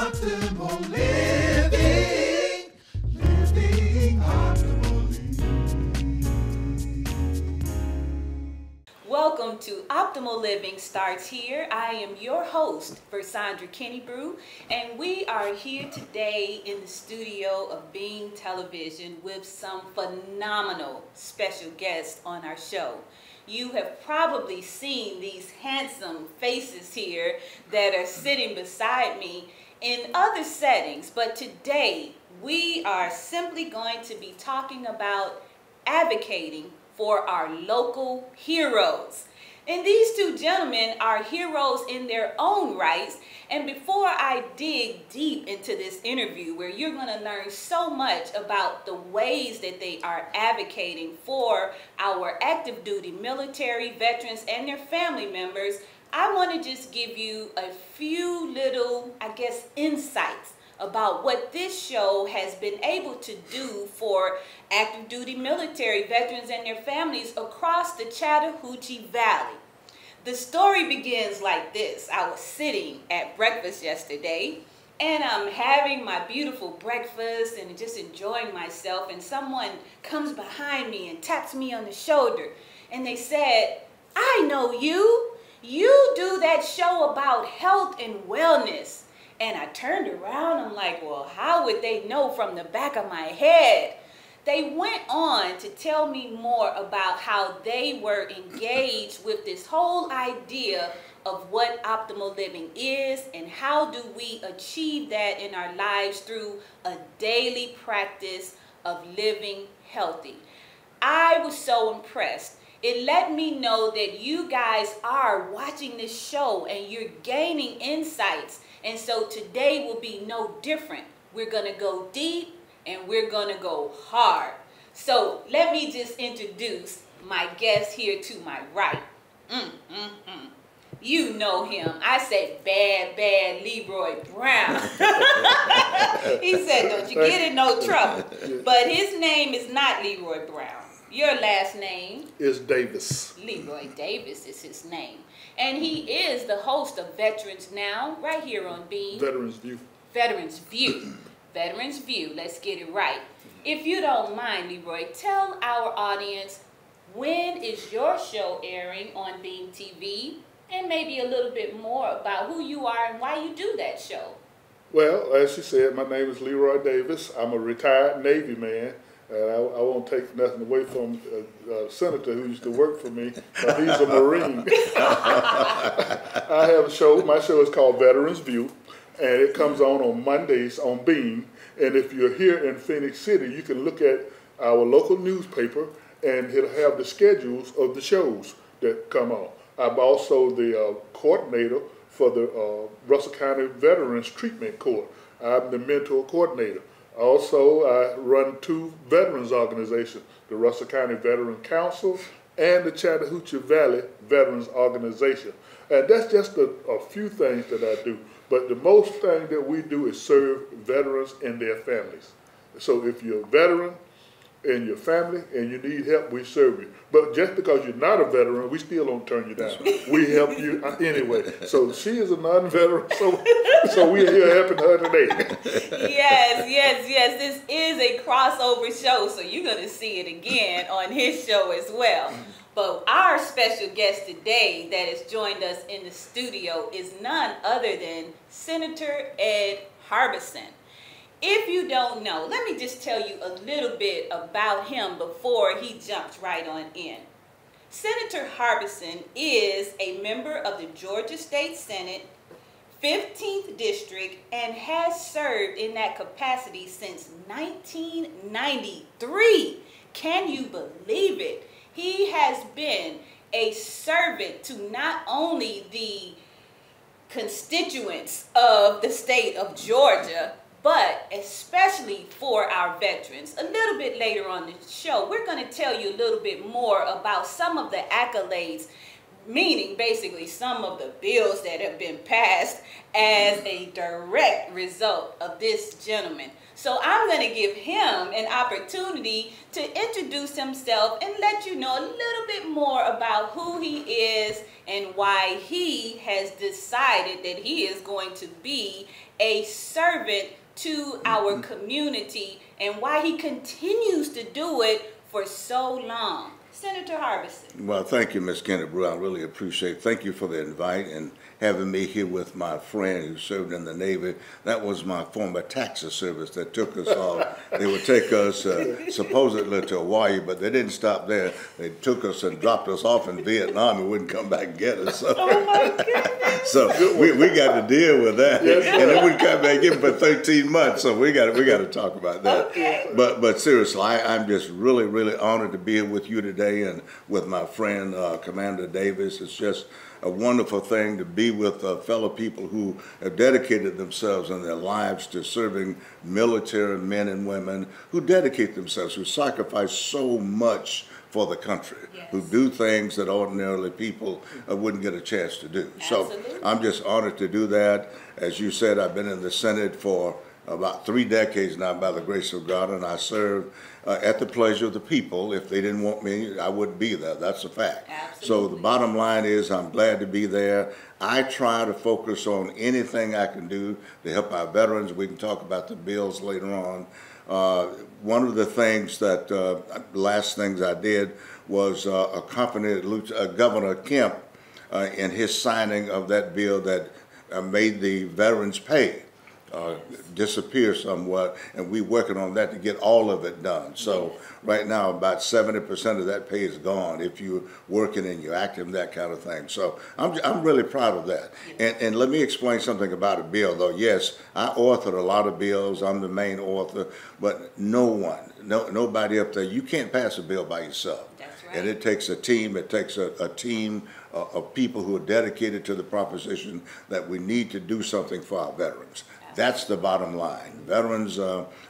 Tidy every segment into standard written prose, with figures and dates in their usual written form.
Optimal living, living optimally. Welcome to Optimal Living Starts Here. I am your host, Versandra Kennebrew, and we are here today in the studio of Being Television with some phenomenal special guests on our show. You have probably seen these handsome faces here that are sitting beside me in other settings, but today we are simply going to be talking about advocating for our local heroes. And these two gentlemen are heroes in their own rights. And before I dig deep into this interview, where you're going to learn so much about the ways that they are advocating for our active duty military veterans and their family members, I want to just give you a few little, insights about what this show has been able to do for active duty military veterans and their families across the Chattahoochee Valley. The story begins like this. I was sitting at breakfast yesterday and I'm having my beautiful breakfast and just enjoying myself, and someone comes behind me and taps me on the shoulder and they said, "I know you. You do that show about health and wellness." And I turned around, I'm like, well, how would they know from the back of my head? They went on to tell me more about how they were engaged with this whole idea of what optimal living is and how do we achieve that in our lives through a daily practice of living healthy. I was so impressed. It let me know that you guys are watching this show and you're gaining insights. And so today will be no different. We're going to go deep and we're going to go hard. So let me just introduce my guest here to my right. You know him. I said bad Leroy Brown. He said, don't you get in no trouble. But his name is not Leroy Brown. Your last name is Davis. Leroy Davis is his name. And he is the host of Veterans Now, right here on Being. Veterans View. Veterans View. Veterans View. Let's get it right. If you don't mind, Leroy, tell our audience, when is your show airing on Being TV? And maybe a little bit more about who you are and why you do that show. Well, as you said, my name is Leroy Davis. I'm a retired Navy man. And I won't take nothing away from a senator who used to work for me. He's a Marine. I have a show. My show is called Veterans View, and it comes on Mondays on Being. And if you're here in Phoenix City, you can look at our local newspaper, and it'll have the schedules of the shows that come on. I'm also the coordinator for the Russell County Veterans Treatment Court. I'm the mentor coordinator. Also, I run two veterans organizations, the Russell County Veteran Council and the Chattahoochee Valley Veterans Organization. And that's just a few things that I do. But the most thing that we do is serve veterans and their families. So if you're a veteran and your family and you need help, we serve you. But just because you're not a veteran, we still don't turn you down. We help you anyway. So she is a non-veteran, so we're here helping her today. Yes. This is a crossover show, so you're going to see it again on his show as well. But our special guest today that has joined us in the studio is none other than Senator Ed Harbison. If you don't know, let me just tell you a little bit about him before he jumps right on in. Senator Harbison is a member of the Georgia State Senate, 15th District, and has served in that capacity since 1993. Can you believe it? He has been a servant to not only the constituents of the state of Georgia, but especially for our veterans. A little bit later on the show, we're going to tell you a little bit more about some of the accolades, meaning basically some of the bills that have been passed as a direct result of this gentleman. So I'm going to give him an opportunity to introduce himself and let you know a little bit more about who he is and why he has decided that he is going to be a servant to our community and why he continues to do it for so long. Senator Harbison. Well, thank you, Ms. Kennedy-Brew. I really appreciate it. Thank you for the invite and having me here with my friend who served in the Navy. That was my former taxi service that took us off. They would take us supposedly to Hawaii, but they didn't stop there. They took us and dropped us off in Vietnam and wouldn't come back and get us. So, Oh my goodness. so we got to deal with that. And then we'd come back in for 13 months. So we got to talk about that. Okay. But seriously, I'm just really, really honored to be here with you today and with my friend Commander Davis. It's just a wonderful thing to be with fellow people who have dedicated themselves and their lives to serving military men and women who dedicate themselves, who sacrifice so much for the country, Yes. who do things that ordinarily people wouldn't get a chance to do. Absolutely. So I'm just honored to do that. As you said, I've been in the Senate for about 3 decades now by the grace of God, and I serve at the pleasure of the people. If they didn't want me, I wouldn't be there. That's a fact. Absolutely. So the bottom line is I'm glad to be there. I try to focus on anything I can do to help our veterans. We can talk about the bills later on. One of the things that, last things I did was accompany Governor Kemp in his signing of that bill that made the veterans pay disappear somewhat, and we're working on that to get all of it done. So right now about 70% of that pay is gone if you're working and you're active, that kind of thing. So I'm really proud of that. And let me explain something about a bill, though. Yes, I authored a lot of bills. I'm the main author, but nobody up there, you can't pass a bill by yourself. That's right. And it takes a team. It takes a team of people who are dedicated to the proposition that we need to do something for our veterans. That's the bottom line. Veterans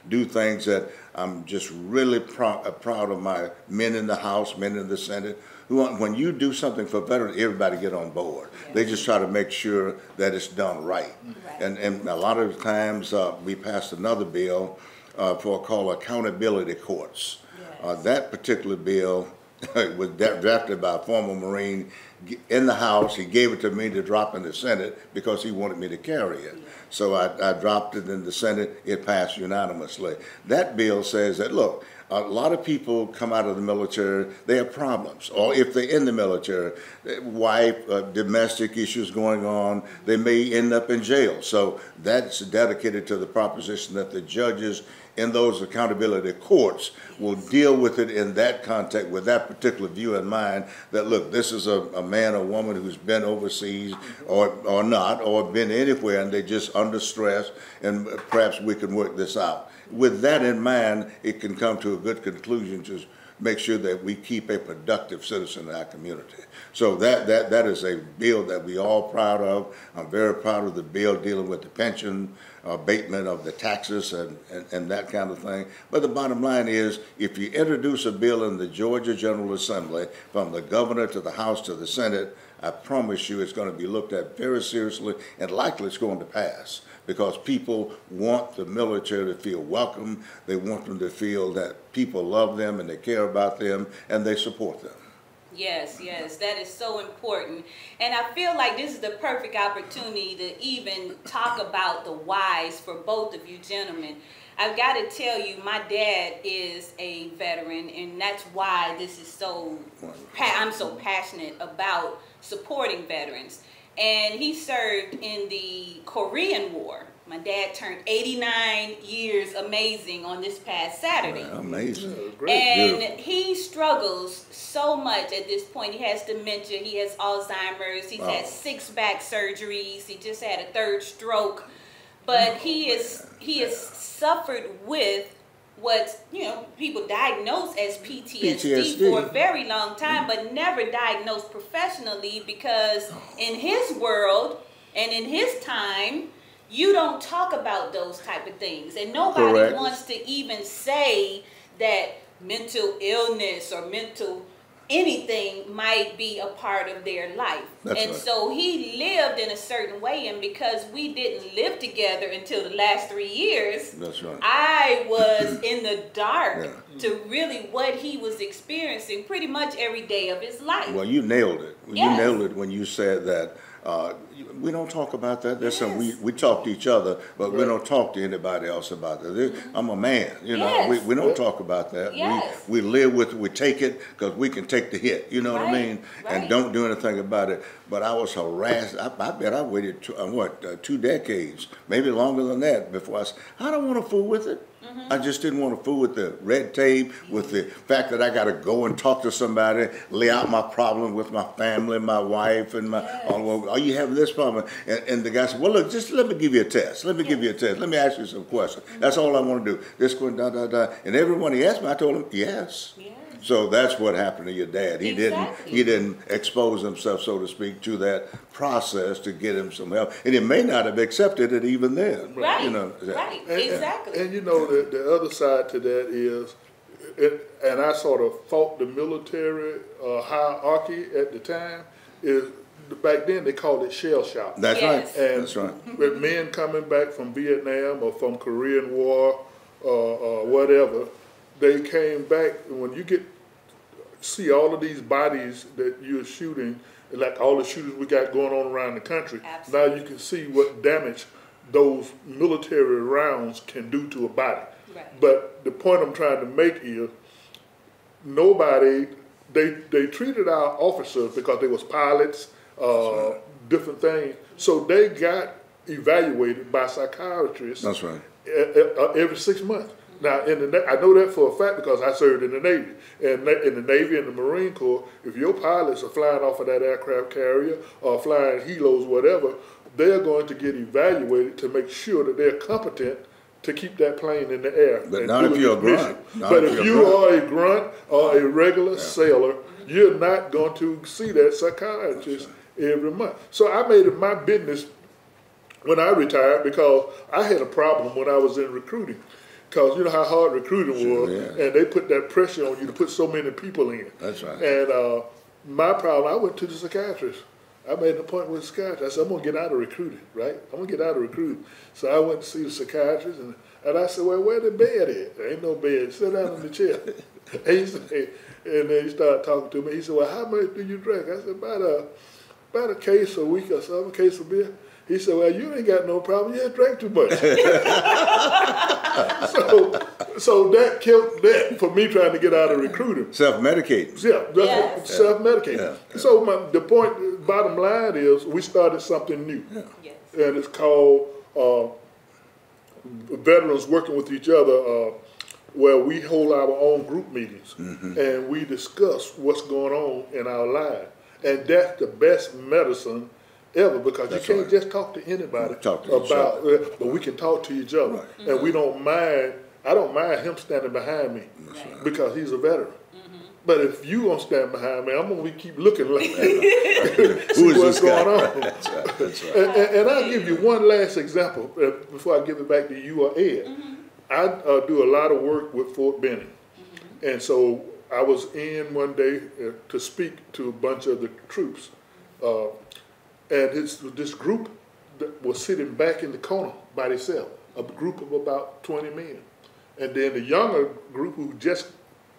do things that I'm just really proud of my men in the House, men in the Senate. When you do something for veterans, everybody get on board. Yes. They just try to make sure that it's done right. And a lot of times we passed another bill called accountability courts. Yes. That particular bill was drafted by a former Marine in the House. He gave it to me to drop in the Senate because he wanted me to carry it. So I dropped it in the Senate. It passed unanimously. That bill says that, look, a lot of people come out of the military, they have problems. Or if they're in the military, wife, domestic issues going on, they may end up in jail. So that's dedicated to the proposition that the judges in those accountability courts will deal with it in that context with that particular view in mind, that look, this is a man or woman who's been overseas or not, or been anywhere, and they're just under stress, and perhaps we can work this out. With that in mind, it can come to a good conclusion to make sure that we keep a productive citizen in our community. So that is a bill that we all proud of. I'm very proud of the bill dealing with the pension, abatement of the taxes and that kind of thing. But the bottom line is, if you introduce a bill in the Georgia General Assembly, from the governor to the House to the Senate, I promise you it's going to be looked at very seriously, and likely it's going to pass, because people want the military to feel welcome. They want them to feel that people love them and they care about them and they support them. Yes, yes, that is so important. And I feel like this is the perfect opportunity to even talk about the whys for both of you gentlemen. I've got to tell you, my dad is a veteran, and that's why this is so, I'm so passionate about supporting veterans. And he served in the Korean War. My dad turned 89 years, amazing, on this past Saturday. Wow, amazing. Great. And Beautiful. he struggles so much at this point. He has dementia, he has Alzheimer's, he's had 6 back surgeries, he just had a 3rd stroke. But he has suffered with what people diagnose as PTSD for a very long time, but never diagnosed professionally, because in his world and in his time, you don't talk about those type of things, and nobody Correct. wants to even say that mental illness or mental anything might be a part of their life. That's and right. so he lived in a certain way, and because we didn't live together until the last 3 years, That's right. I was in the dark Yeah. to really what he was experiencing pretty much every day of his life. Well, you nailed it. You Yes. nailed it when you said that we don't talk about that. That's something Yes. we talk to each other, but we don't talk to anybody else about that. I'm a man, you know. Yes. We don't talk about that. Yes. We live with it. We take it because we can take the hit. You know what I Right, mean? right. And don't do anything about it. But I was harassed. I bet I waited 2 decades, maybe longer than that, before I said, I don't want to fool with it. I just didn't want to fool with the red tape, with the fact that I got to go and talk to somebody, lay out my problem with my family, my wife, and my, oh, you have this problem. And the guy said, well, look, just let me give you a test. Let me give you a test. Let me ask you some questions. That's all I want to do. Just go da, da, da. And everyone he asked me, I told him, yes. Yes. So that's what happened to your dad. He Exactly. he didn't expose himself, so to speak, to that process to get him some help. And he may not have accepted it even then. Right, You know, right, And- exactly. And you know, the other side to that is, and I sort of fought the military hierarchy at the time, is back then they called it shell shock. That's Yes. right. And That's right. with men coming back from Vietnam or from Korean War or whatever, they came back, and when you see all of these bodies that you're shooting, like all the shooters we got going on around the country, Absolutely. now you can see what damage those military rounds can do to a body. Right. But the point I'm trying to make is, they treated our officers because they was pilots, different things, so they got evaluated by psychiatrists. That's right. Every 6 months. Now, I know that for a fact because I served in the Navy. And in the Navy and the Marine Corps, if your pilots are flying off of that aircraft carrier or flying helos, whatever, they're going to get evaluated to make sure that they're competent to keep that plane in the air. But and not do if you're a its grunt. mission. Not But if if you're a you grunt. are a grunt or a regular sailor, you're not going to see that psychiatrist every month. So I made it my business when I retired because I had a problem when I was in recruiting. Because you know how hard recruiting was, yeah. and they put that pressure on you to put so many people in. That's right. And my problem, I went to the psychiatrist. I made an appointment with the psychiatrist. I said, I'm going to get out of recruiting, right? I'm going to get out of recruiting. So I went to see the psychiatrist, and I said, well, where the bed at? There ain't no bed. Sit down in the chair. And then he started talking to me. He said, well, how much do you drink? I said, about a case a week or something, a case of beer. He said, well, you ain't got no problem. You ain't drank too much. so that killed that for me trying to get out of recruiting. Self-medicating. Yeah, that's Yes. self-medicating. Yeah. So the bottom line is we started something new. Yes. And it's called Veterans Working with Each Other, where we hold our own group meetings and we discuss what's going on in our lives. And that's the best medicine ever because That's you can't right. just talk to anybody Talk to each about but we can talk to each other. Right. And we don't mind, I don't mind him standing behind me Right. because he's a veteran. But if you gonna stand behind me, I'm gonna keep looking like Who is what's this guy? going on. That's right. That's right. And I'll give you one last example before I give it back to you or Ed. I do a lot of work with Fort Benning. And so I was in one day to speak to a bunch of the troops. And this group that was sitting back in the corner by themselves, a group of about 20 men. And then the younger group who just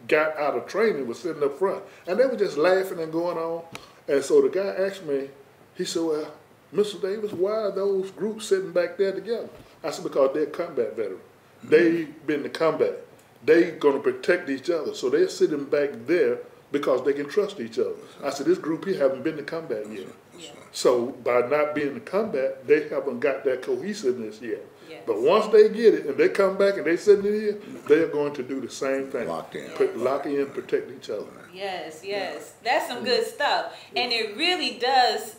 got out of training was sitting up front. And they were just laughing and going on. And so the guy asked me, he said, well, Mr. Davis, why are those groups sitting back there together? I said, because they're combat veterans. They've been to combat. They're going to protect each other. So they're sitting back there because they can trust each other. I said, this group here haven't been to combat yet. Yeah. So by not being in combat, they haven't got that cohesiveness yet. Yes. But once they get it and they come back and they sitting in here, they are going to do the same thing. Locked in. Lock in, protect each other. Yes, yes. That's some good stuff. And it really does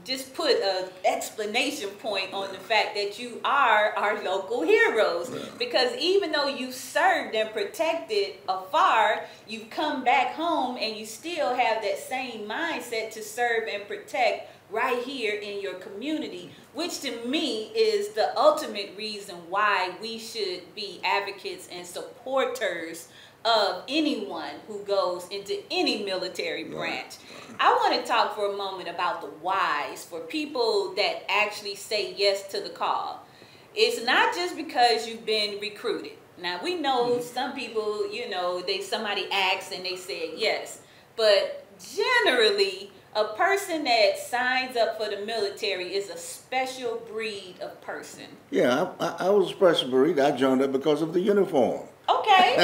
just put an explanation point on the fact that you are our local heroes. Because even though you served and protected afar, you've come back home and you still have that same mindset to serve and protect right here in your community, which to me is the ultimate reason why we should be advocates and supporters of anyone who goes into any military branch. I want to talk for a moment about the whys for people that actually say yes to the call. It's not just because you've been recruited. Now, we know some people, you know, somebody asks and they say yes. But generally, a person that signs up for the military is a special breed of person. Yeah, I was a special breed. I joined up because of the uniform. Okay.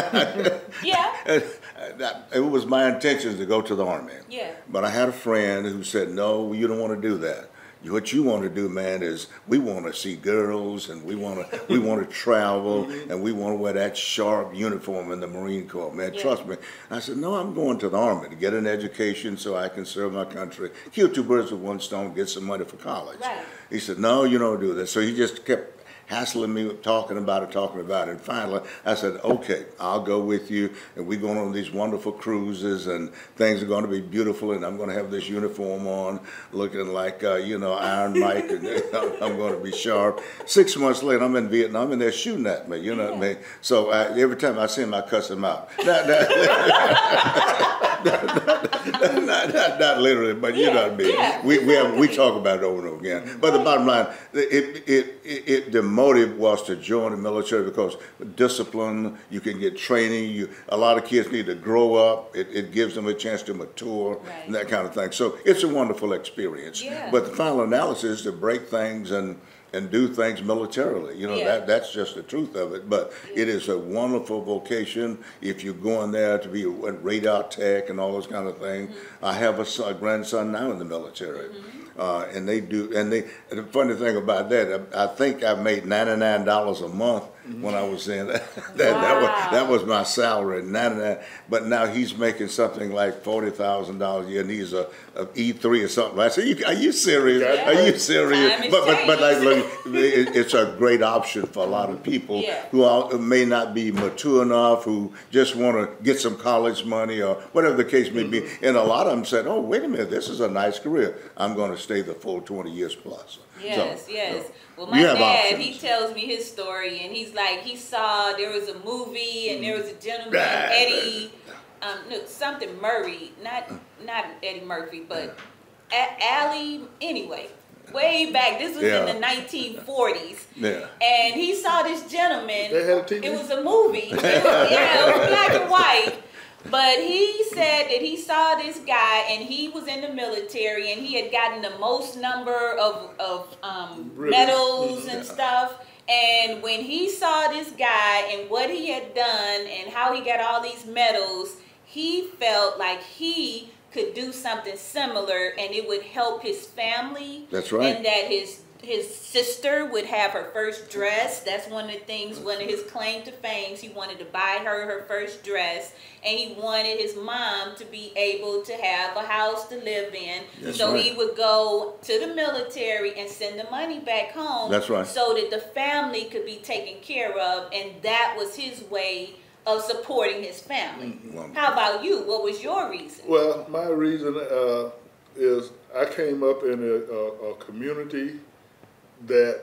Yeah. It was my intention to go to the Army. Yeah. But I had a friend who said, no, you don't want to do that. What you want to do, man, is we want to see girls, and we want to travel, and we want to wear that sharp uniform in the Marine Corps, man. Yeah. Trust me. I said, no, I'm going to the Army to get an education so I can serve my country, kill two birds with one stone, get some money for college. Right. He said, no, you don't do that. So he just kept hassling me, talking about it. And finally, I said, okay, I'll go with you. And we're going on these wonderful cruises, and things are going to be beautiful. And I'm going to have this uniform on, looking like, Iron Mike, and I'm going to be sharp. 6 months later, I'm in Vietnam, and they're shooting at me, you know what I mean? So every time I see him, I cuss him out. Not literally, but you know what I mean. Yeah, we talk about it over and over again. But the bottom line, the motive was to join the military because discipline, you can get training. A lot of kids need to grow up. It gives them a chance to mature, right, and that kind of thing. So it's a wonderful experience. Yeah. But the final analysis is to break things and do things militarily. You know, Yeah. that's just the truth of it. But it is a wonderful vocation if you're going there to be a radar tech and all those kind of things. I have a grandson now in the military. And they do, and the funny thing about that, I think I made $99 a month when I was in. That was my salary, 99. But now he's making something like $40,000 a year, and he's a E3 or something. I said, "Are you serious? Yeah. Are you serious?" Time But like, changed. look, it's a great option for a lot of people who may not be mature enough, who just want to get some college money or whatever the case may be. And a lot of them said, "Oh, wait a minute, this is a nice career. I'm going to stay the full 20 years plus." Yes, So, yes. so Well, my you have dad, options. he tells me his story, and he's like, he saw there was a movie, and there was a gentleman, Eddie, no, something Murray, not Eddie Murphy, but Allie. Anyway, way back. This was in the 1940s. Yeah. And he saw this gentleman. They had a TV? It was a movie. It was black and white. But he said that he saw this guy, and he was in the military, and he had gotten the most number of medals and stuff. And when he saw this guy and what he had done and how he got all these medals, he felt like he could do something similar, and it would help his family. That's right. And that his sister would have her first dress. That's one of the things, one of his claim to fame. He wanted to buy her first dress, and he wanted his mom to be able to have a house to live in. That's so right. he would go to the military and send the money back home. That's right. So that the family could be taken care of, and that was his way of supporting his family. How about you? What was your reason? Well, my reason is I came up in a community that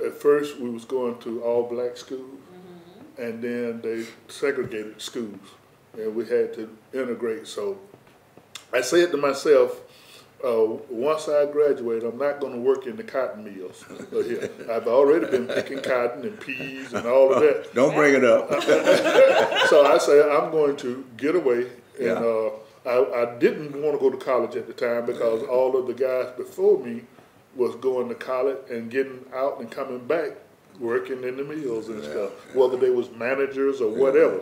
at first we was going to all black schools, and then they segregated schools, and we had to integrate. So I said to myself, once I graduate, I'm not going to work in the cotton mills here. I've already been picking cotton and peas and all of that. Don't bring it up. So I said, I'm going to get away. And I didn't want to go to college at the time because all of the guys before me was going to college and getting out and coming back, working in the mills and stuff, whether they was managers or whatever.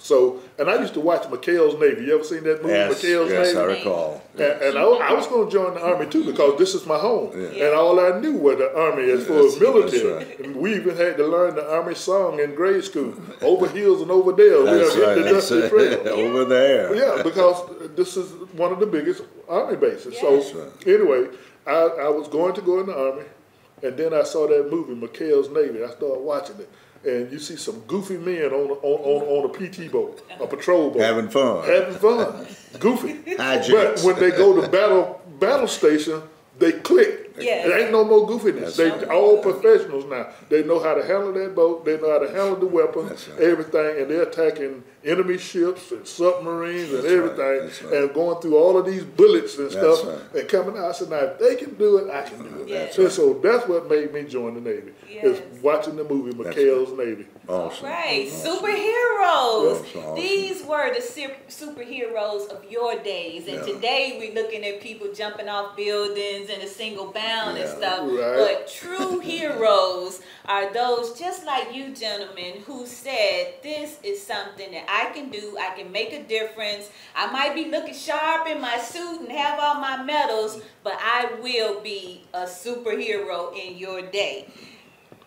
So, and I used to watch McHale's Navy. You ever seen that movie, McHale's Navy? Yes, I recall. And I was going to join the Army too because this is my home. And all I knew was the Army as far as military. Right. And we even had to learn the Army song in grade school. Over hills and over there, we have hit the dusty trail. Over there. Yeah, because this is one of the biggest Army bases. So anyway, I was going to go in the Army, and then I saw that movie, McHale's Navy. I started watching it. And you see some goofy men on a PT boat, a patrol boat. Having fun. Goofy. Hijinks. But when they go to battle station, they click. Yes. There ain't no more goofiness. They right. all professionals now. They know how to handle that boat. They know how to handle the weapons, That's right. everything, and they're attacking enemy ships and submarines and That's right. everything, That's right. and going through all of these bullets and That's stuff, right. and coming out. I said, now if they can do it, I can do it. Yes. And so that's what made me join the Navy. Yes. Is watching the movie McHale's Navy. Awesome. Right, Awesome. superheroes. Awesome. These were the superheroes of your days, and Yeah. today we're looking at people jumping off buildings in a single bound and Yeah. stuff. Right. But true heroes are those just like you gentlemen who said, this is something that I can do. I can make a difference. I might be looking sharp in my suit and have all my medals, but I will be a superhero in your day.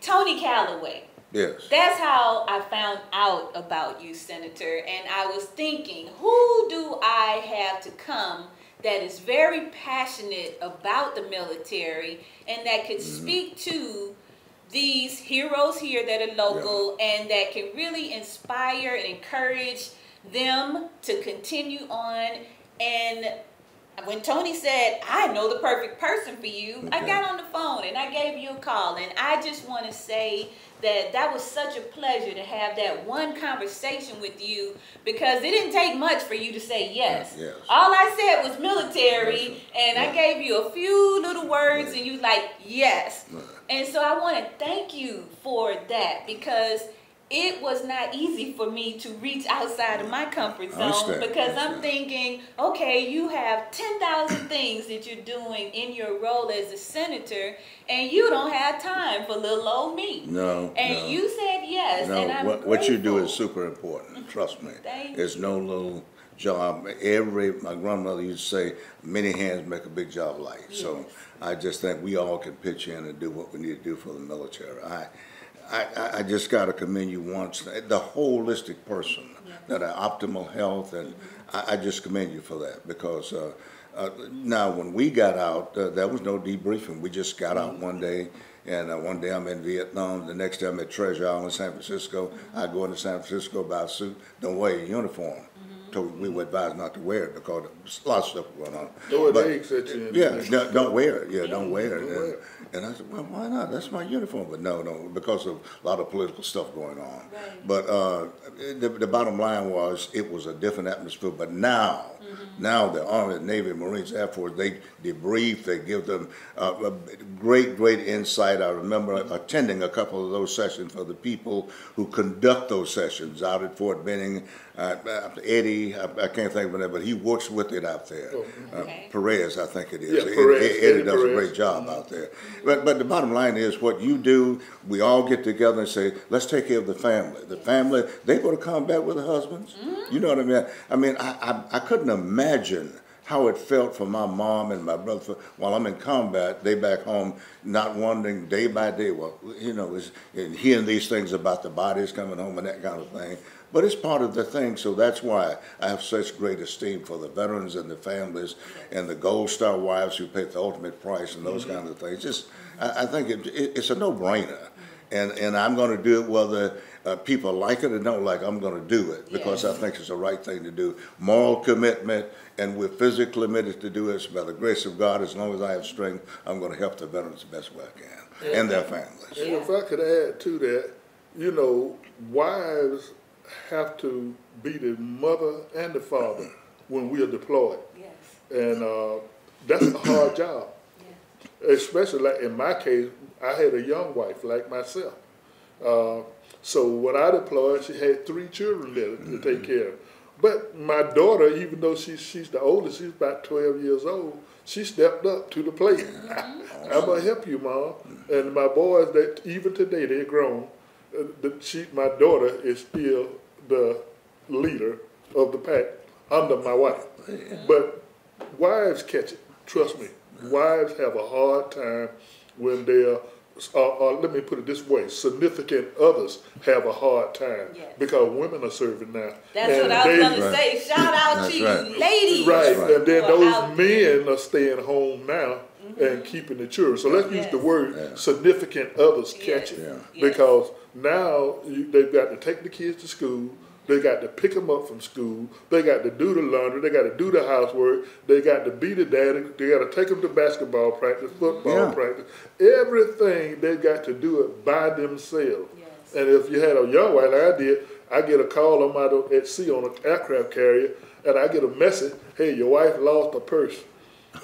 Tony Calloway. Yes. That's how I found out about you, Senator. And I was thinking, who do I have to come that is very passionate about the military and that could speak to these heroes here that are local and that can really inspire and encourage them to continue on. And when Tony said, I know the perfect person for you, I got on the phone and I gave you a call. And I just want to say that was such a pleasure to have that one conversation with you, because it didn't take much for you to say yes. Yes. All I said was military, and I gave you a few little words and you like, yes. And so I want to thank you for that, because it was not easy for me to reach outside of my comfort zone, because I'm thinking, okay, you have 10,000 things that you're doing in your role as a senator, and you don't have time for little old me. No. And you said yes, No, and I'm what you do grateful. is super important. Trust me. Thank It's no little job. My grandmother used to say, many hands make a big job light. So Yes. I just think we all can pitch in and do what we need to do for the military. I just got to commend you once, the holistic person, that are optimal health, and I just commend you for that, because now when we got out, there was no debriefing. We just got out one day, and one day I'm in Vietnam, the next day I'm at Treasure Island, San Francisco. I go into San Francisco, buy a suit, don't wear a uniform. We were advised not to wear it because a lot of stuff was going on. But- don't wear it. Yeah, don't wear it. And I said, well, why not? That's my uniform. But no, because of a lot of political stuff going on. Right. But the bottom line was, it was a different atmosphere. But now the Army, Navy, Marines, Air Force, they debrief, they give them a great insight. I remember attending a couple of those sessions for the people who conduct those sessions out at Fort Benning. Eddie, I can't think of it, but he works with it out there. Okay. Perez, I think it is. Yeah, Perez, Eddie does Perez. a great job out there. But the bottom line is, what you do, we all get together and say, let's take care of the family. The family, they go to combat with the husbands. You know what I mean? I mean, I couldn't imagine how it felt for my mom and my brother while I'm in combat, they back home, not wondering day by day, well, and hearing these things about the bodies coming home and that kind of thing. But it's part of the thing, so that's why I have such great esteem for the veterans and the families and the Gold Star wives who paid the ultimate price and those kind of things. I think it's a no-brainer, and I'm going to do it whether people like it or don't like it. I'm going to do it because I think it's the right thing to do. Moral commitment, and we're physically committed to do it. By the grace of God, as long as I have strength, I'm going to help the veterans the best way I can and their families. And if I could add to that, wives have to be the mother and the father when we are deployed. Yes. And that's a hard job. Yeah. Especially like in my case, I had a young wife like myself. So when I deployed, she had 3 children there to take care of. But my daughter, even though she's the oldest, she's about 12 years old, she stepped up to the plate. I'm going to help you, Mom. And my boys, that even today, they're grown. My daughter is still the leader of the pack under my wife. But wives catch it. Trust me. Wives have a hard time when they're, let me put it this way, significant others have a hard time because women are serving now. That's what I was going to say. Shout out to you, ladies. Right, and then those out men are staying home now and keeping the children. So let's use the word significant others catch it. Yes. Because now they've got to take the kids to school, They got to pick them up from school. They got to do the laundry. They got to do the housework. They got to be the daddy. They got to take them to basketball practice, football practice. Everything they got to do it by themselves. Yes. And if you had a young wife like I did, I get a call. I'm out at sea on an aircraft carrier, and I get a message, hey, your wife lost a purse.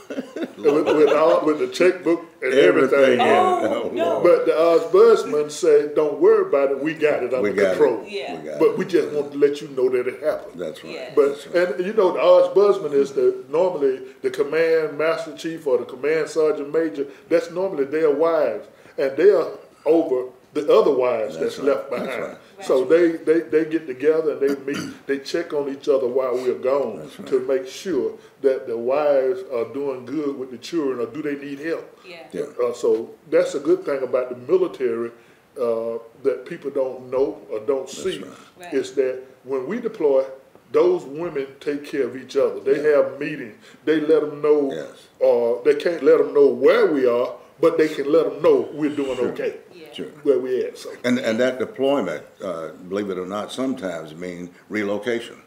with the checkbook and everything. Oh, no. But the ombudsman said, don't worry about it. We got it under control. Yeah. But we just want to let you know that it happened. That's right. Yes. But and you know the ombudsman is normally the command master chief or the command sergeant major. That's normally their wives, and they are over the other wives that's left behind. That's right. So they get together and they meet. They check on each other while we're gone to make sure that the wives are doing good with the children, or do they need help? Yeah. So that's a good thing about the military that people don't know or don't see. Right. Is that when we deploy, those women take care of each other. They have meetings. They let them know. They can't let them know where we are, but they can let them know we're doing okay. Sure. Where we at. So. And that deployment, believe it or not, sometimes mean relocation.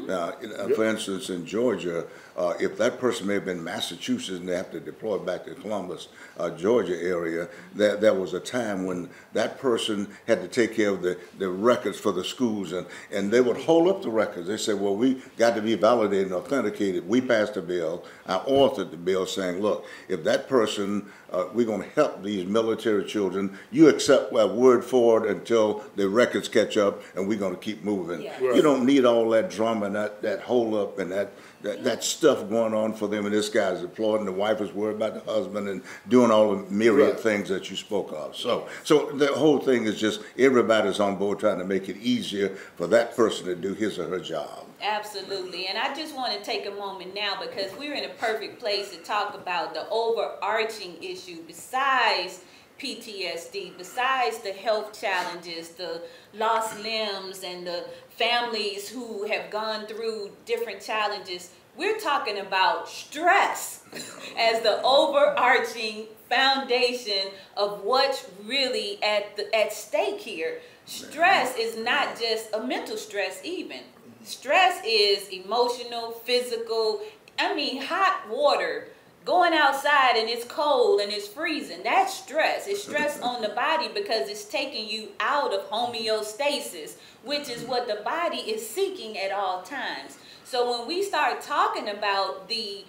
Now, for instance, in Georgia, if that person may have been in Massachusetts and they have to deploy back to Columbus, Georgia area, there was a time when that person had to take care of the records for the schools, and they would hold up the records. They said, well, we got to be validated and authenticated. We passed a bill. I authored the bill saying, look, if that person, we're going to help these military children, you accept our word for it until the records catch up, and we're going to keep moving. Yeah. Right. You don't need all that drama and that hold up and that stuff going on for them, and this guy's deployed and the wife is worried about the husband and doing all the myriad things that you spoke of. So the whole thing is just everybody's on board trying to make it easier for that person to do his or her job. Absolutely. And I just want to take a moment now, because we're in a perfect place to talk about the overarching issue besides PTSD, besides the health challenges, the lost limbs, and the families who have gone through different challenges. We're talking about stress as the overarching foundation of what's really at stake here. Stress is not just a mental stress even. Stress is emotional, physical. I mean, hot water, going outside and it's cold and it's freezing, that's stress. It's stress on the body because it's taking you out of homeostasis, which is what the body is seeking at all times. So when we start talking about the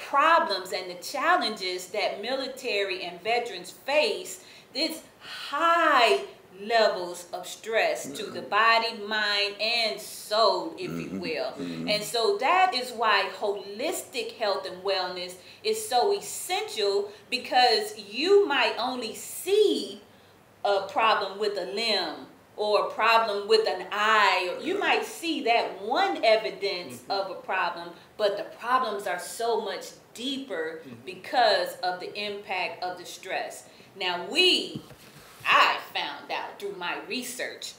problems and the challenges that military and veterans face, it's high levels of stress to the body, mind, and soul, if you will. And so that is why holistic health and wellness is so essential, because you might only see a problem with a limb or a problem with an eye, or you might see that one evidence of a problem, but the problems are so much deeper because of the impact of the stress. Now I found out through my research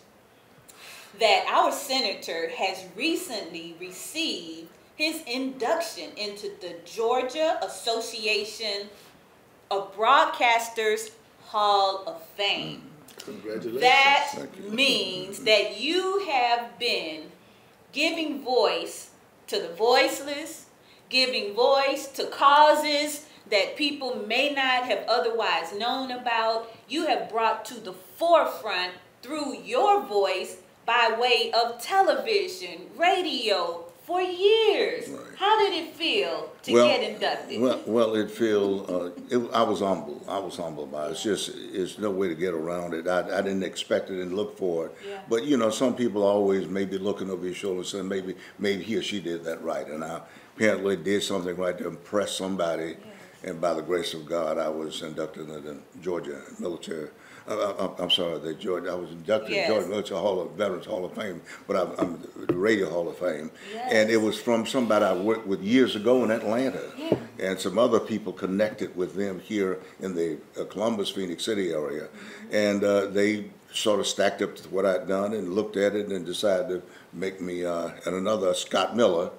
that our senator has recently received his induction into the Georgia Association of Broadcasters Hall of Fame. Congratulations. That means that you have been giving voice to the voiceless, giving voice to causes that people may not have otherwise known about. You have brought to the forefront through your voice by way of television, radio, for years. Right. How did it feel to get inducted? Well, it feel. I was humble. I was humbled by it. It's no way to get around it. I didn't expect it and look for it. Yeah. But you know, some people always maybe looking over your shoulder and saying maybe he or she did that right, and I apparently did something right to impress somebody. Yeah. And by the grace of God, I was inducted into the Georgia military. I'm sorry, I was inducted in Georgia Military Veterans Hall of Fame, but I'm the Radio Hall of Fame. Yes. And it was from somebody I worked with years ago in Atlanta. Yeah. And some other people connected with them here in the Columbus, Phoenix City area. And they sort of stacked up what I'd done and looked at it and decided to make me and another Scott Miller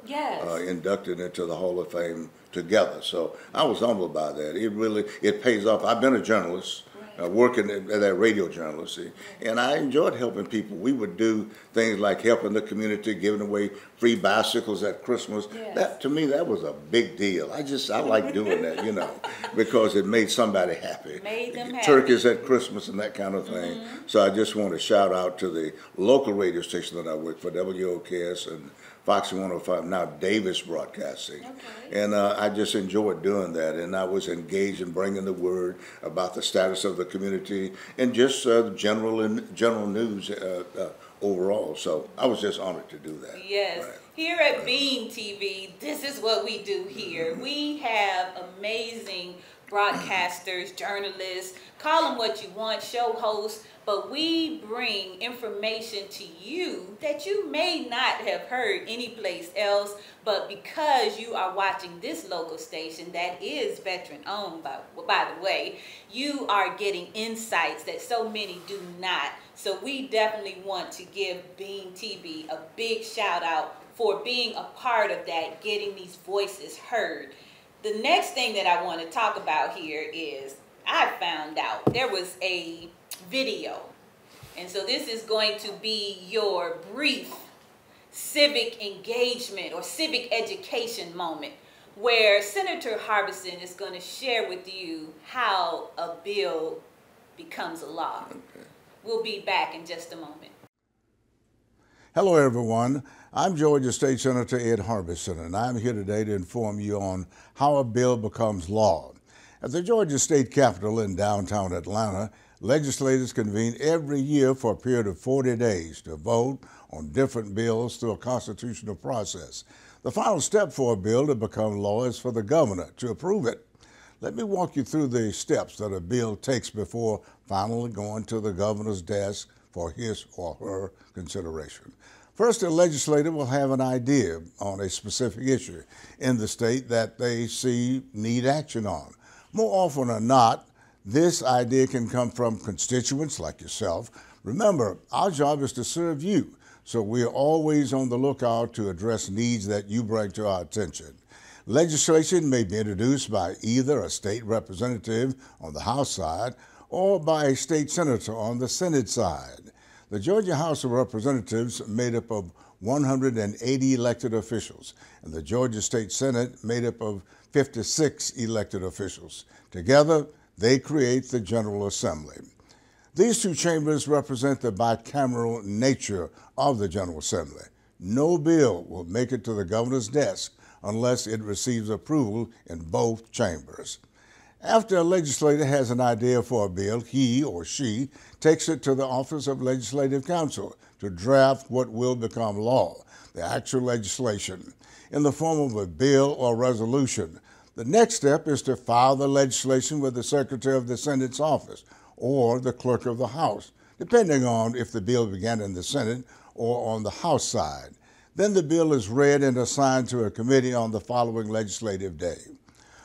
inducted into the Hall of Fame together. So I was humbled by that. It pays off. I've been a journalist. working at that radio journalist, see, and I enjoyed helping people. We would do things like helping the community, giving away free bicycles at Christmas. Yes. That, to me, that was a big deal. I like doing that, you know, because it made somebody happy. Made them happy. Turkeys at Christmas and that kind of thing. Mm-hmm. So I just want to shout out to the local radio station that I work for, WOKS and Fox 105, now Davis Broadcasting. Okay. And I just enjoyed doing that, and I was engaged in bringing the word about the status of the community and just general news overall. So I was just honored to do that. Yes. Right. Here at Beam TV, this is what we do here. We have amazing broadcasters, journalists, call them what you want, show hosts, but we bring information to you that you may not have heard anyplace else, but because you are watching this local station that is veteran owned, by the way, you are getting insights that so many do not. So we definitely want to give Beam TV a big shout out for being a part of that, getting these voices heard. The next thing that I want to talk about here is I found out there was a video. And so this is going to be your brief civic engagement or civic education moment where Senator Harbison is going to share with you how a bill becomes a law. Okay. We'll be back in just a moment. Hello, everyone. I'm Georgia State Senator Ed Harbison, and I'm here today to inform you on how a bill becomes law. At the Georgia State Capitol in downtown Atlanta, legislators convene every year for a period of 40 days to vote on different bills through a constitutional process. The final step for a bill to become law is for the governor to approve it. Let me walk you through the steps that a bill takes before finally going to the governor's desk for his or her consideration. First, a legislator will have an idea on a specific issue in the state that they see need action on. More often than not, this idea can come from constituents like yourself. Remember, our job is to serve you, so we are always on the lookout to address needs that you bring to our attention. Legislation may be introduced by either a state representative on the House side or by a state senator on the Senate side. The Georgia House of Representatives made up of 180 elected officials, and the Georgia State Senate made up of 56 elected officials. Together, they create the General Assembly. These two chambers represent the bicameral nature of the General Assembly. No bill will make it to the governor's desk unless it receives approval in both chambers. After a legislator has an idea for a bill, he or she takes it to the Office of Legislative Counsel to draft what will become law, the actual legislation, in the form of a bill or resolution. The next step is to file the legislation with the Secretary of the Senate's office or the Clerk of the House, depending on if the bill began in the Senate or on the House side. Then the bill is read and assigned to a committee on the following legislative day.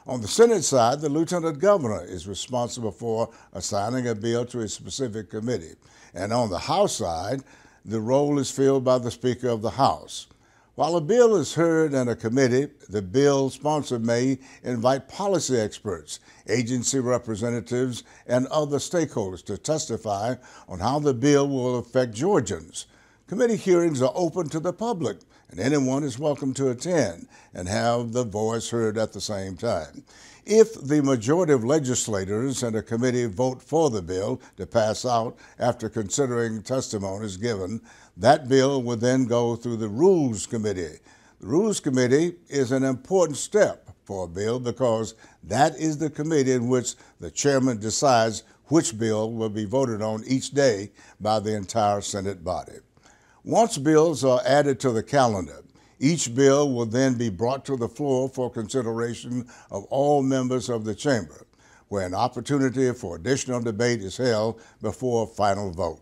On the Senate side, the Lieutenant Governor is responsible for assigning a bill to a specific committee. And on the House side, the role is filled by the Speaker of the House. While a bill is heard in a committee, the bill sponsor may invite policy experts, agency representatives, and other stakeholders to testify on how the bill will affect Georgians. Committee hearings are open to the public, and anyone is welcome to attend and have the voice heard at the same time. If the majority of legislators in a committee vote for the bill to pass out after considering testimonies given, that bill will then go through the Rules Committee. The Rules Committee is an important step for a bill because that is the committee in which the chairman decides which bill will be voted on each day by the entire Senate body. Once bills are added to the calendar, each bill will then be brought to the floor for consideration of all members of the chamber, where an opportunity for additional debate is held before a final vote.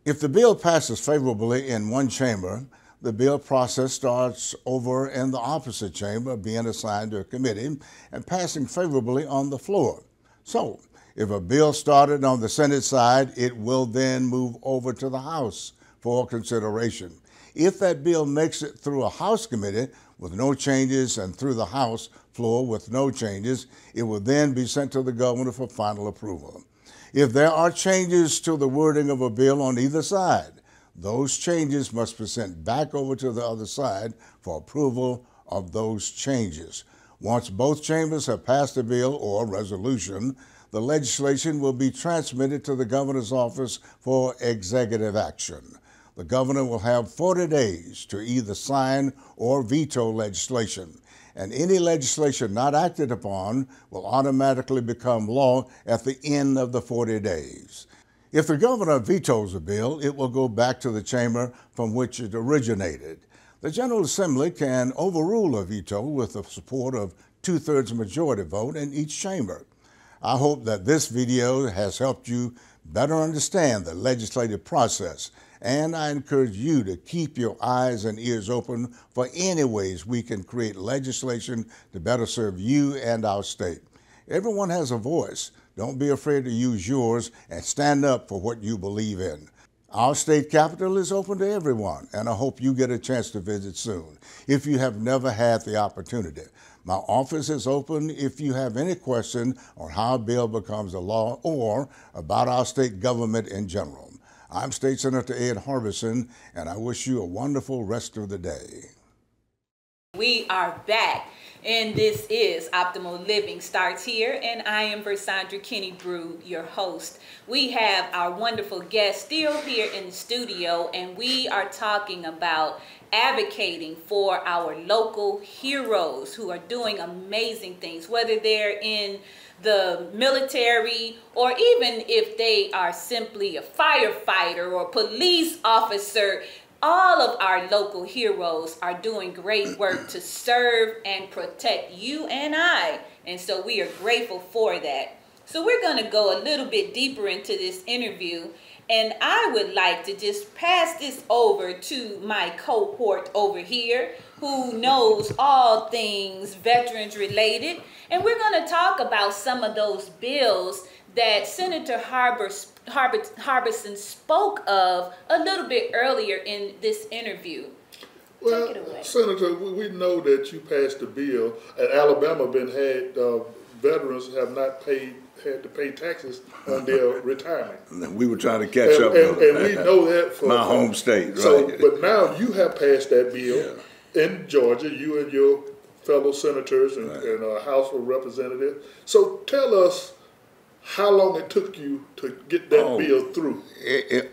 If the bill passes favorably in one chamber, the bill process starts over in the opposite chamber, being assigned to a committee and passing favorably on the floor. So, if a bill started on the Senate side, it will then move over to the House for consideration. If that bill makes it through a House committee with no changes and through the House floor with no changes, it will then be sent to the governor for final approval. If there are changes to the wording of a bill on either side, those changes must be sent back over to the other side for approval of those changes. Once both chambers have passed a bill or resolution, the legislation will be transmitted to the governor's office for executive action. The governor will have 40 days to either sign or veto legislation, and any legislation not acted upon will automatically become law at the end of the 40 days. If the governor vetoes a bill, it will go back to the chamber from which it originated. The General Assembly can overrule a veto with the support of 2/3 majority vote in each chamber. I hope that this video has helped you better understand the legislative process, and I encourage you to keep your eyes and ears open for any ways we can create legislation to better serve you and our state. Everyone has a voice. Don't be afraid to use yours and stand up for what you believe in. Our state capitol is open to everyone, and I hope you get a chance to visit soon if you have never had the opportunity. My office is open if you have any question on how a bill becomes a law or about our state government in general. I'm State Senator Ed Harbison, and I wish you a wonderful rest of the day. We are back, and this is Optimal Living Starts Here, and I am Versandra Kenny Brew, your host. We have our wonderful guest still here in the studio, and we are talking about advocating for our local heroes who are doing amazing things, whether they're in the military or even if they are simply a firefighter or police officer. All of our local heroes are doing great work to serve and protect you and I. And so we are grateful for that. So we're going to go a little bit deeper into this interview. And I would like to just pass this over to my cohort over here who knows all things veterans related. And we're going to talk about some of those bills that Senator Harbison spoke of a little bit earlier in this interview. Well, Take it away. Senator, we know that you passed a bill, and Alabama veterans have not had to pay taxes on their retirement. We were trying to catch up. And we know that for my home state, right? So, but now you have passed that bill in Georgia, you and your fellow senators and House of Representatives. So tell us how long it took you to get that bill through.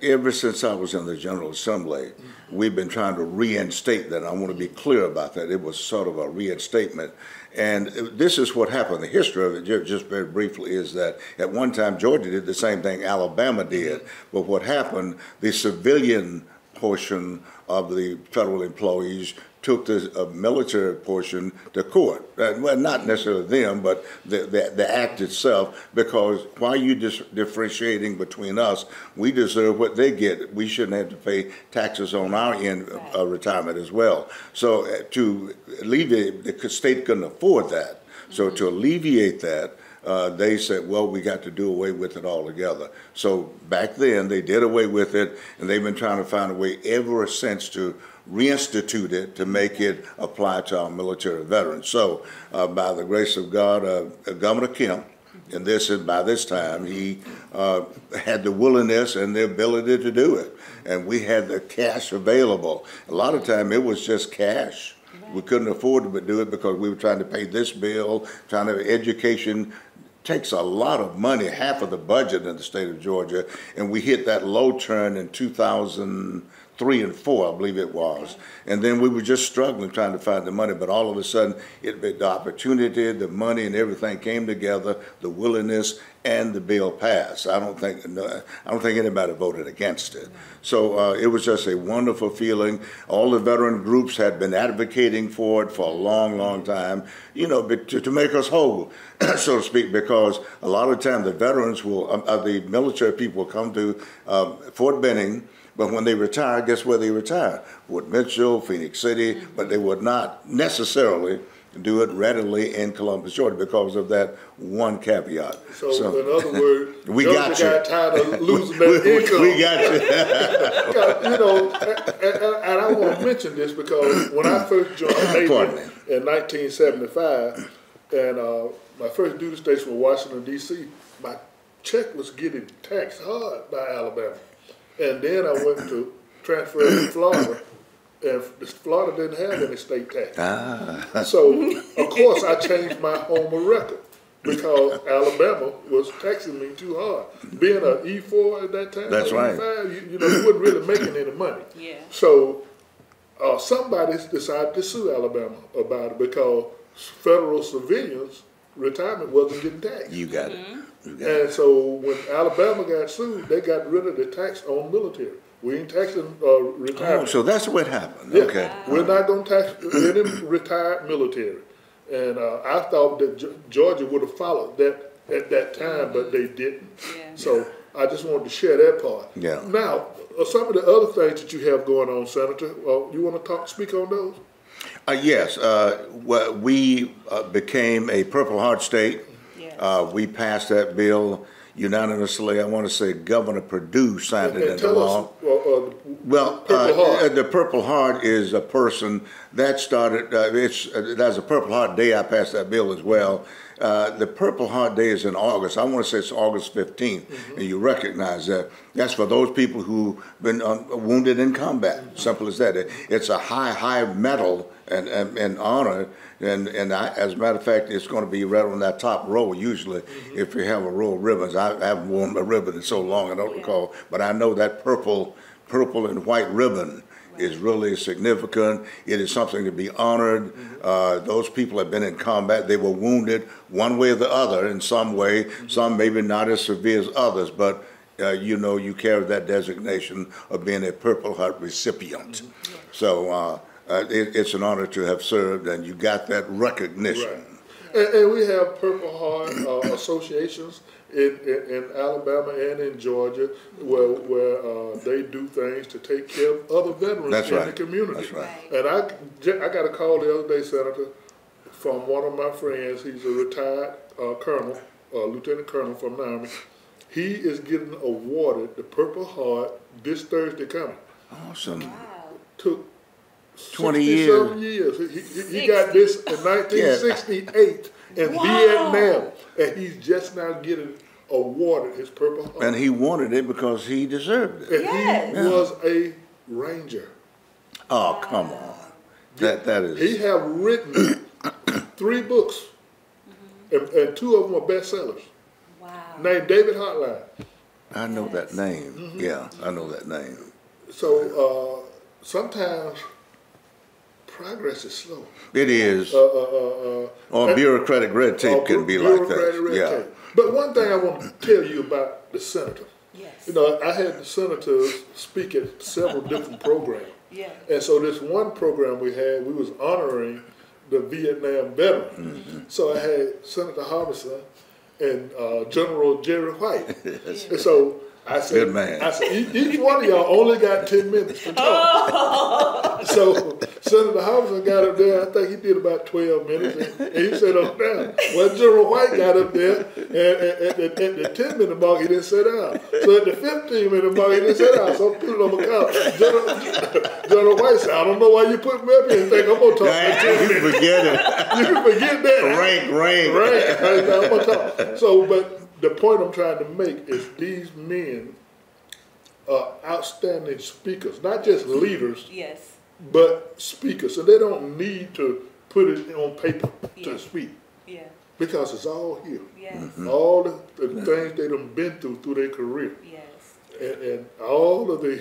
Ever since I was in the General Assembly, we've been trying to reinstate that. I want to be clear about that. It was sort of a reinstatement. And this is what happened. The history of it, just very briefly, is that at one time Georgia did the same thing Alabama did. But what happened, the civilian portion of the federal employees took the military portion to court. Well, not necessarily them, but the act itself, because why are you differentiating between us? We deserve what they get. We shouldn't have to pay taxes on our end of retirement as well. So to alleviate, the state couldn't afford that. So to alleviate that, they said, well, we got to do away with it altogether. So back then, they did away with it, and they've been trying to find a way ever since to reinstitute it to make it apply to our military veterans. So by the grace of God, Governor Kemp, and by this time, he had the willingness and the ability to do it. And we had the cash available. A lot of time it was just cash. We couldn't afford to do it because we were trying to pay this bill, trying to education takes a lot of money, half of the budget in the state of Georgia, and we hit that low turn in 2003 and 4, I believe it was. And then we were just struggling trying to find the money, but all of a sudden, the opportunity, the money, and everything came together, the willingness, and the bill passed. I don't think anybody voted against it. So it was just a wonderful feeling. All the veteran groups had been advocating for it for a long, long time, you know, to make us whole, so to speak, because a lot of time the veterans the military people will come to Fort Benning, but when they retire, guess where they retire? Fort Mitchell, Phoenix City, but they would not necessarily do it readily in Columbus, Georgia, because of that one caveat. So in other words, we got tired of losing that income. We got you. You know, and I want to mention this because when I first joined the Navy in 1975, and my first duty station was Washington, D.C., my check was getting taxed hard by Alabama. And then I went to transfer to Florida, and Florida didn't have any state tax. So, of course, I changed my home of record because Alabama was taxing me too hard. Being an E4 at that time, That's right. E5, you wasn't really making any money. Yeah. So somebody decided to sue Alabama about it because federal civilians' retirement wasn't getting taxed. You got it. You got And it. so when Alabama got sued, they got rid of the tax on military. We ain't taxing retirement. Oh, so that's what happened. Yeah. Okay. We're not going to tax any retired military. And I thought that Georgia would have followed that at that time, but they didn't. Yeah. So I just wanted to share that part. Yeah. Now, some of the other things that you have going on, Senator, you want to speak on those? Yes. We became a Purple Heart state. Yes. We passed that bill unanimously. I want to say Governor Perdue signed it into law. Well, Purple Heart. the Purple Heart is a person that started. That's a Purple Heart Day. I passed that bill as well. The Purple Heart Day is in August. I want to say it's August 15th, and you recognize that. That's for those people who've been wounded in combat. Simple as that. It's a high medal and honor. And as a matter of fact, it's going to be right on that top row usually if you have a row of ribbons. I haven't worn my ribbon in so long, I don't recall. But I know that purple and white ribbon is really significant. It is something to be honored. Those people have been in combat. They were wounded one way or the other in some way. Some maybe not as severe as others, but you carry that designation of being a Purple Heart recipient. So it's an honor to have served, and you got that recognition. Right. And we have Purple Heart associations in Alabama and in Georgia where they do things to take care of other veterans in the community. That's right. And I got a call the other day, Senator, from one of my friends. He's a retired colonel, lieutenant colonel from the Army. He is getting awarded the Purple Heart this Thursday coming. Awesome. Wow. Took 20 67 years. He got this in 1968 in Vietnam, and he's just now getting awarded his Purple Heart. And he wanted it because he deserved it. And he was a Ranger. Oh, come on. That is. He have written 3 books, and 2 of them are bestsellers. Wow. Named David Hotline. I know that name. Yeah, I know that name. So sometimes progress is slow. It is. Or bureaucratic red tape can be like that. Yeah. Tape. But one thing I want to tell you about the senator. Yes. You know, I had the senators speak at several different programs. Yeah. And so this one program we had, we was honoring the Vietnam veteran. So I had Senator Harbison and General Jerry White. And so I said, Good man. I said, each one of y'all only got 10 minutes to talk. So Senator Harbison got up there, I think he did about 12 minutes, and he said, "Oh, down." Well, General White got up there, and at the 10-minute mark, he didn't sit down. So at the 15-minute mark, he didn't sit down. So I put it on my couch. General White said, "I don't know why you put me up here and think I'm going to talk for 10 minutes." You forget it. You can forget that. Rank. Right. I'm going to talk. So, but the point I'm trying to make is these men are outstanding speakers, not just leaders, Yes. but speakers. And they don't need to put it on paper to speak Yeah. because it's all here. Yes. All the things they done been through their career. Yes. And all of the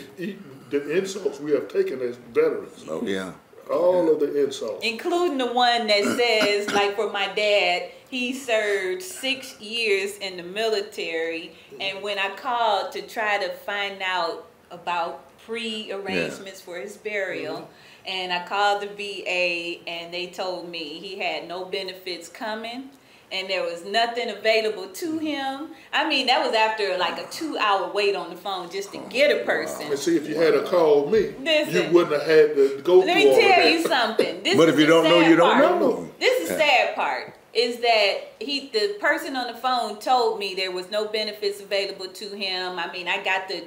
insults we have taken as veterans. Oh, yeah. All of the insults. Including the one that says, like for my dad, he served 6 years in the military, and when I called to try to find out about pre-arrangements for his burial, and I called the VA, and they told me he had no benefits coming, and there was nothing available to him. I mean, that was after like a 2-hour wait on the phone just to get a person. And see, if you had called me, Listen, you wouldn't have had to go through Let me all of tell that. you something. This But is if you the don't know, sad you don't part. know. This is the sad part. Is that the person on the phone told me there was no benefits available to him. I mean, I got the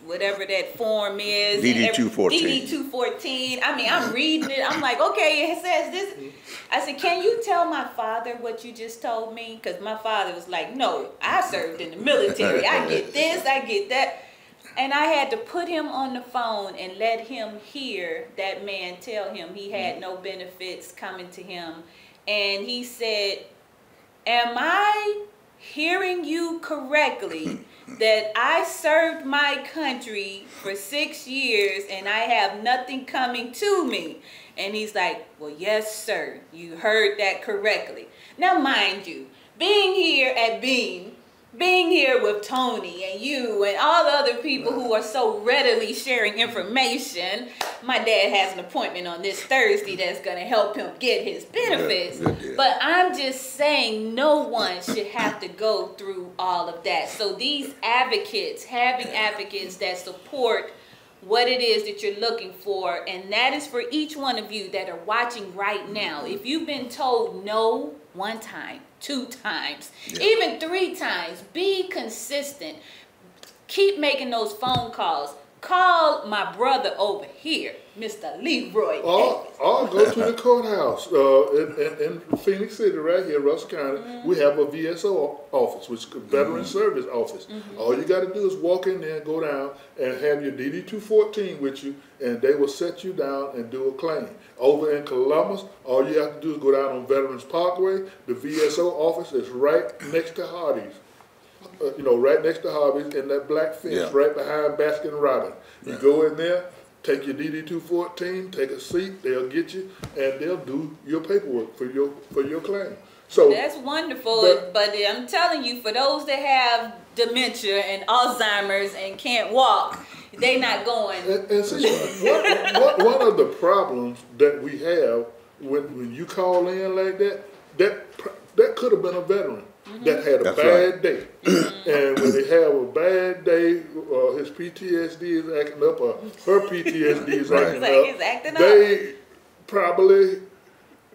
whatever that form is. DD 214. DD 214. I mean, I'm reading it. I'm like, okay, it says this. I said, can you tell my father what you just told me? Because my father was like, no, I served in the military. I get this, I get that. And I had to put him on the phone and let him hear that man tell him he had no benefits coming to him. And he said, am I hearing you correctly that I served my country for 6 years and I have nothing coming to me? And he's like, well, yes, sir, you heard that correctly. Now, mind you, being here at Beam, being here with Tony and you and all the other people who are so readily sharing information, my dad has an appointment on this Thursday that's going to help him get his benefits. But I'm just saying no one should have to go through all of that. So these advocates, having advocates that support what it is that you're looking for, and that is for each one of you that are watching right now. If you've been told no one time, 2 times, even 3 times, be consistent. Keep making those phone calls. Call my brother over here, Mr. Leroy. Or go to the courthouse in Phoenix City, right here, Russell County. We have a VSO office, which is a Veteran Service Office. All you got to do is walk in there, go down, and have your DD 214 with you, and they will set you down and do a claim. Over in Columbus, all you have to do is go down on Veterans Parkway. The VSO office is right next to Hardee's. Right next to Harvey's in that black fence, right behind Baskin Robbins. You go in there, take your DD 214, take a seat, they'll get you, and they'll do your paperwork for your claim. So that's wonderful, but I'm telling you, for those that have dementia and Alzheimer's and can't walk, they're not going. And so one of the problems that we have when you call in like that could have been a veteran that had a bad day. And when they have a bad day, his PTSD is acting up, or her PTSD is acting up, they probably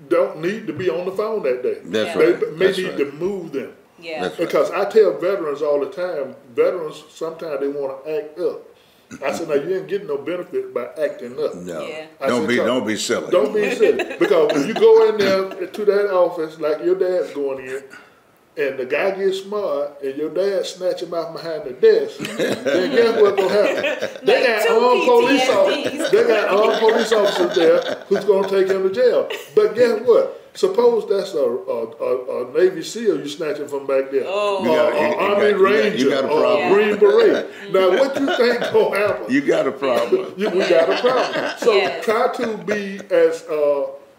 don't need to be on the phone that day. They may need to move them. Because I tell veterans all the time, veterans, sometimes they want to act up. I said, now you ain't getting no benefit by acting up. Don't be silly. Don't be silly. Because when you go in there to that office, like your dad's going in, and the guy gets smart, and your dad snatch him out behind the desk, then guess what's gonna happen? They got armed police officers. They got armed police officers there who's gonna take him to jail. But guess what? Suppose that's a Navy SEAL you snatching from back there, or Army Ranger, or Green Beret. Now, what you think gonna happen? You got a problem. We got a problem. So try to be as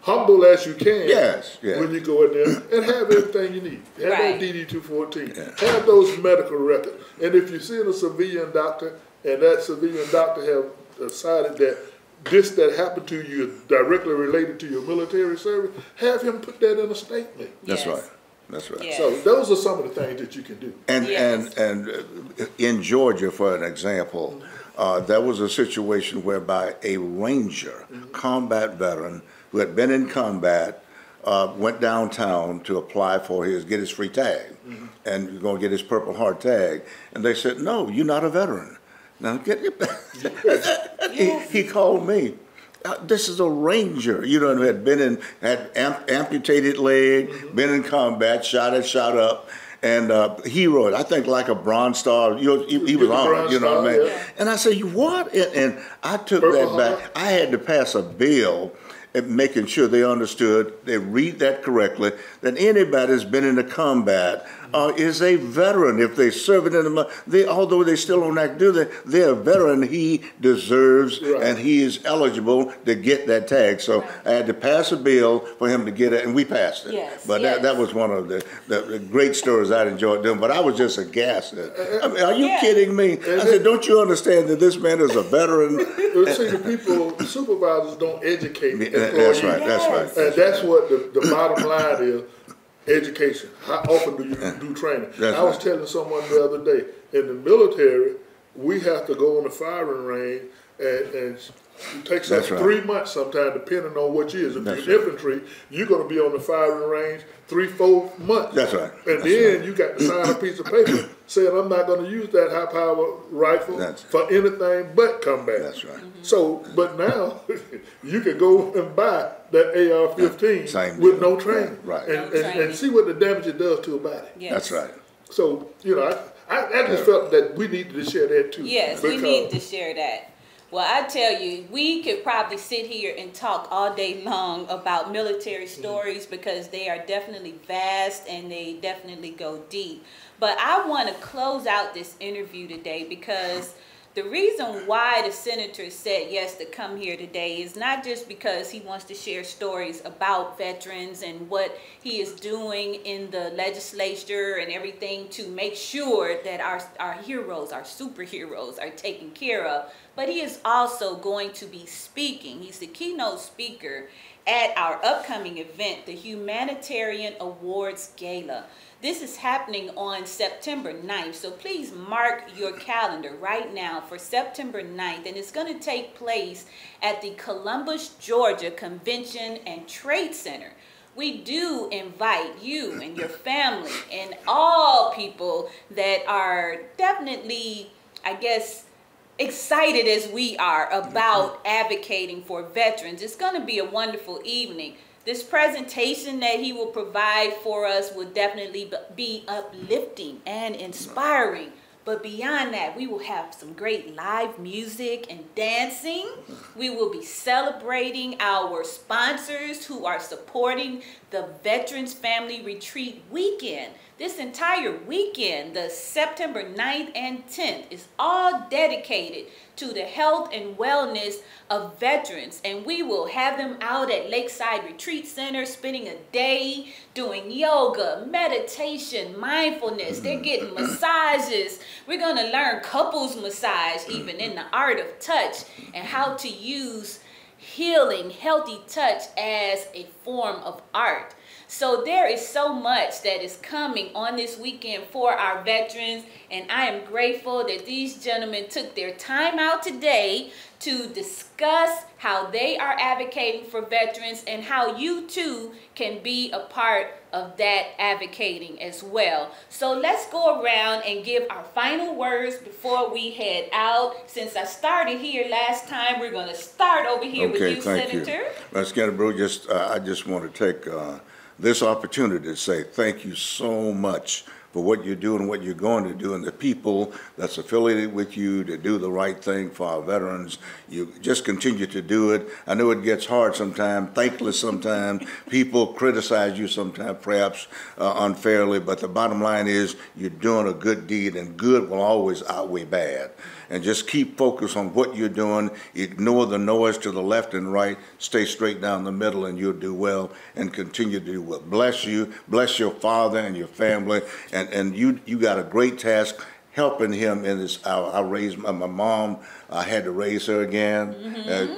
humble as you can when you go in there, and have everything you need. Have that DD 214. Have those medical records. And if you're seeing a civilian doctor, and that civilian doctor have decided that this that happened to you is directly related to your military service, have him put that in a statement. That's right. That's right. So those are some of the things that you can do. And in Georgia, for an example, there was a situation whereby a ranger, combat veteran, who had been in combat, went downtown to apply for get his free tag, and you're going to get his Purple Heart tag. And they said, no, you're not a veteran. Now get it back. He called me. This is a ranger, who had been had amputated leg, been in combat, shot up. And hero, I think like a Bronze Star, he was on, you know what I mean? And I said, what? And I took that back. I had to pass a bill making sure they understood, they read that correctly, that anybody that's been in the combat is a veteran. If they serve it in the, although they still on active duty, they're a veteran. He deserves and he is eligible to get that tag. So I had to pass a bill for him to get it, and we passed it. But that was one of the great stories I enjoyed doing. But I was just aghast. I mean, are you kidding me? I said, don't you understand that this man is a veteran? See, the supervisors don't educate employees. That's right. That's right. And that's what the bottom line is. Education. How often do you do training? I was telling someone the other day, in the military, we have to go on the firing range, and it takes us 3 months sometimes, depending on what you is. If you're infantry, you're going to be on the firing range 3-4 months. That's right. And then you got to sign a piece of paper saying I'm not going to use that high-power rifle for anything but combat. That's right. So, but now you can go and buy that AR-15 with no training, right? And see what the damage it does to a body. Yes. That's right. So, you know, I just felt that we needed to share that too. Yes, we need to share that. Well, I tell you, we could probably sit here and talk all day long about military stories because they are definitely vast and they definitely go deep. But I want to close out this interview today because the reason why the senator said yes to come here today is not just because he wants to share stories about veterans and what he is doing in the legislature and everything to make sure that our heroes, our superheroes are taken care of, but he is also going to be speaking. He's the keynote speaker at our upcoming event, the Humanitarian Awards Gala. This is happening on September 9th, so please mark your calendar right now for September 9th, and it's going to take place at the Columbus, Georgia Convention and Trade Center. We do invite you and your family and all people that are definitely, I guess, excited as we are about advocating for veterans. It's going to be a wonderful evening. This presentation that he will provide for us will definitely be uplifting and inspiring. But beyond that, we will have some great live music and dancing. We will be celebrating our sponsors who are supporting the Veterans Family Retreat Weekend. This entire weekend, the September 9th and 10th, is all dedicated to the health and wellness of veterans. And we will have them out at Lakeside Retreat Center, spending a day doing yoga, meditation, mindfulness. They're getting massages. We're going to learn couples massage, even in the art of touch, and how to use healing, healthy touch as a form of art. So there is so much that is coming on this weekend for our veterans, and I am grateful that these gentlemen took their time out today to discuss how they are advocating for veterans and how you too can be a part of that advocating as well. So let's go around and give our final words before we head out. Since I started here last time, we're going to start over here with you, Senator. Let's get it, bro. I just want to take this opportunity to say thank you so much for what you're doing and what you're going to do, and the people that's affiliated with you to do the right thing for our veterans. You just continue to do it. I know it gets hard sometimes, thankless sometimes. People criticize you sometimes, perhaps unfairly, but the bottom line is you're doing a good deed, and good will always outweigh bad. And just keep focused on what you're doing. Ignore the noise to the left and right. Stay straight down the middle, and you'll do well and continue to do well. Bless you. Bless your father and your family. And you got a great task helping him in this. I raised my mom. I had to raise her again.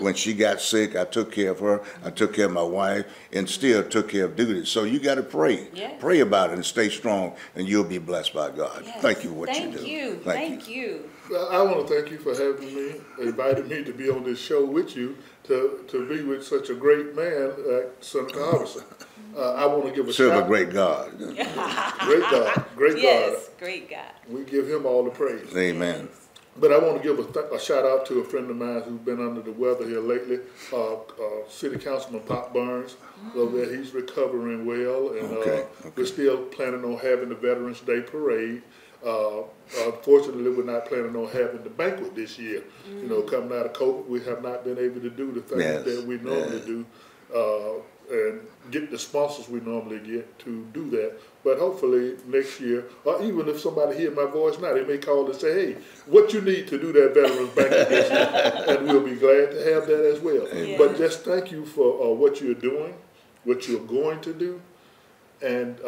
When she got sick, I took care of her. I took care of my wife, and still took care of duties. So you got to pray. Yes. Pray about it and stay strong, and you'll be blessed by God. Yes. Thank you for what Thank you do. You. Thank you. Well, I want to thank you for having me, inviting me to be on this show with you, to be with such a great man like Senator Harbison. I want to give a Serve shout. a great God. Great God. Great God. Yes, great God. We give him all the praise. Amen. But I want to give a shout out to a friend of mine who's been under the weather here lately, City Councilman Pop Burns. So that he's recovering well, and we're still planning on having the Veterans Day Parade. Unfortunately, we're not planning on having the banquet this year. You know, coming out of COVID, we have not been able to do the things that we normally do, and get the sponsors we normally get to do that. But hopefully next year, or even if somebody hear my voice now, they may call and say, hey, what you need to do that Veterans Banquet this year, and we'll be glad to have that as well. Yeah. But just thank you for what you're doing, what you're going to do, and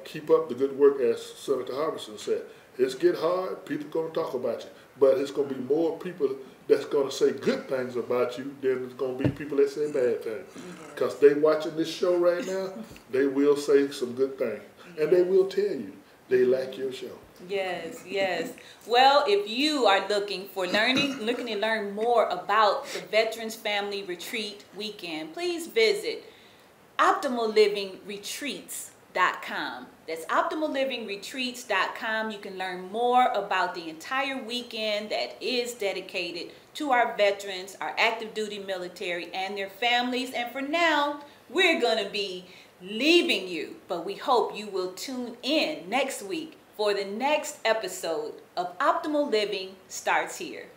keep up the good work, as Senator Harbison said. It's get hard, people going to talk about you, but it's going to be more people that's going to say good things about you than it's going to be people that say bad things. Because they watching this show right now, they will say some good things, and they will tell you they like your show. Yes, yes. Well, if you are looking to learn more about the Veterans Family Retreat Weekend, please visit optimallivingretreats.com. optimallivingretreats.com. That's optimallivingretreats.com. You can learn more about the entire weekend that is dedicated to our veterans, our active duty military, and their families. And for now, we're going to be leaving you, but we hope you will tune in next week for the next episode of Optimal Living Starts Here.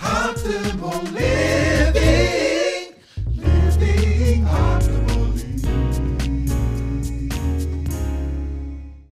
Optimal living.